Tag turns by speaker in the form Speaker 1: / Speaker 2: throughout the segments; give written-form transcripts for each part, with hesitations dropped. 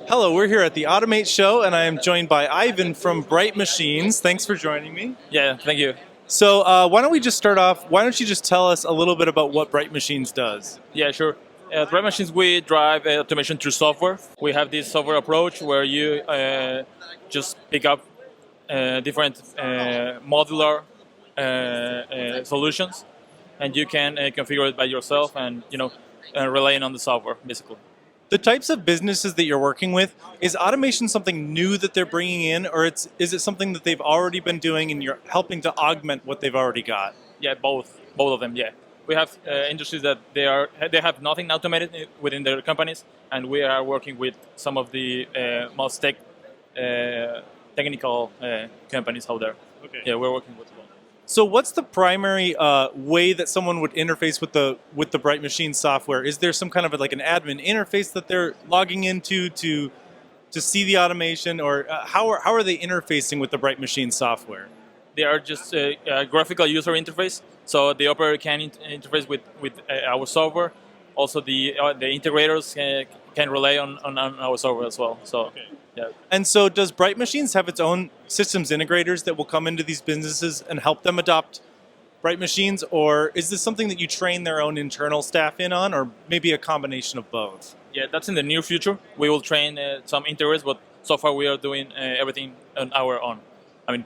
Speaker 1: Hello, we're here at the Automate Show, and I am joined by Ivan from Bright Machines. Thanks for joining me.
Speaker 2: Yeah, thank you.
Speaker 1: So, why don't we just start off? Why don't you just tell us a little bit about what Bright Machines does?
Speaker 2: Yeah, sure. At Red Machines, we drive automation through software. We have this software approach where you just pick up different modular solutions, and you can configure it by yourself, and relying on the software, basically.
Speaker 1: The types of businesses that you're working with, is automation something new that they're bringing in, or is it something that they've already been doing and you're helping to augment what they've already got?
Speaker 2: Yeah, both of them. Yeah, we have industries that they have nothing automated within their companies, and we are working with some of the most technical companies out there.
Speaker 1: Okay.
Speaker 2: Yeah, we're working with them.
Speaker 1: So, what's the primary way that someone would interface with the Bright Machines software? Is there some kind of like an admin interface that they're logging into to see the automation, or how are they interfacing with the Bright Machines software?
Speaker 2: They are just a graphical user interface, so the operator can interface with our software. Also, the integrators can rely on our software as well. So.
Speaker 1: Okay.
Speaker 2: Yeah.
Speaker 1: And so, does Bright Machines have its own systems integrators that will come into these businesses and help them adopt Bright Machines, or is this something that you train their own internal staff in on, or maybe a combination of both?
Speaker 2: Yeah, that's in the near future. We will train some integrators, but so far we are doing everything on our own. I mean,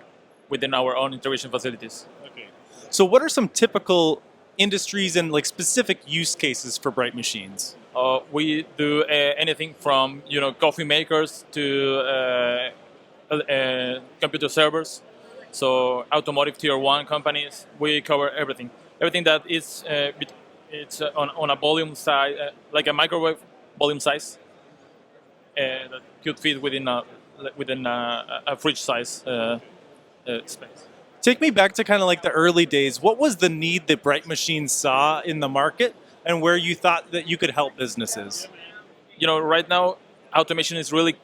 Speaker 2: within our own integration facilities.
Speaker 1: Okay. So, what are some typical industries and like specific use cases for Bright Machines?
Speaker 2: We do anything from coffee makers to computer servers, so automotive tier 1 companies. We cover everything that is it's on a volume size, like a microwave volume size, that could fit within a fridge size space.
Speaker 1: Take me back to kind of like the early days. What was the need that Bright Machines saw in the market, and where you thought that you could help businesses?
Speaker 2: Right now, automation is really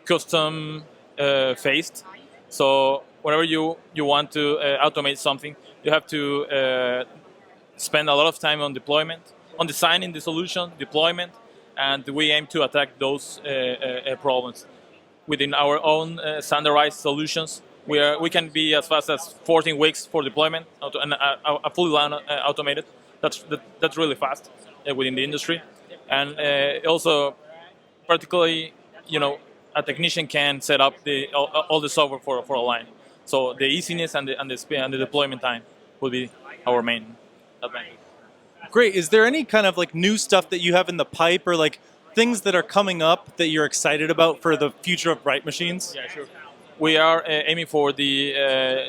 Speaker 2: custom phased. So whenever you want to automate something, you have to spend a lot of time on deployment, on designing the solution, deployment, and we aim to attack those problems within our own standardized solutions. We can be as fast as 14 weeks for deployment, and a fully automated. That's really fast within the industry, and also, particularly, a technician can set up all the software for a line. So the easiness and the speed and the deployment time will be our main advantage.
Speaker 1: Great. Is there any kind of like new stuff that you have in the pipe, or like things that are coming up that you're excited about for the future of Bright Machines?
Speaker 2: Yeah, sure. We are aiming for the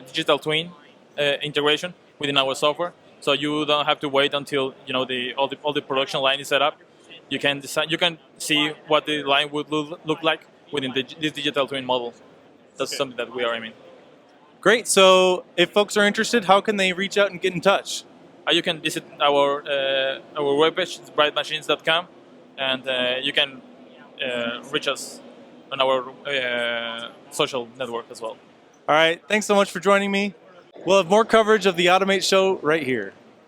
Speaker 2: digital twin integration within our software. So you don't have to wait until all the production line is set up. You can decide. You can see what the line would look like within this digital twin model. That's something that we are aiming.
Speaker 1: Great. So if folks are interested, how can they reach out and get in touch?
Speaker 2: You can visit our webpage, it's brightmachines.com, and you can reach us on our social network as well.
Speaker 1: All right. Thanks so much for joining me. We'll have more coverage of the Automate Show right here.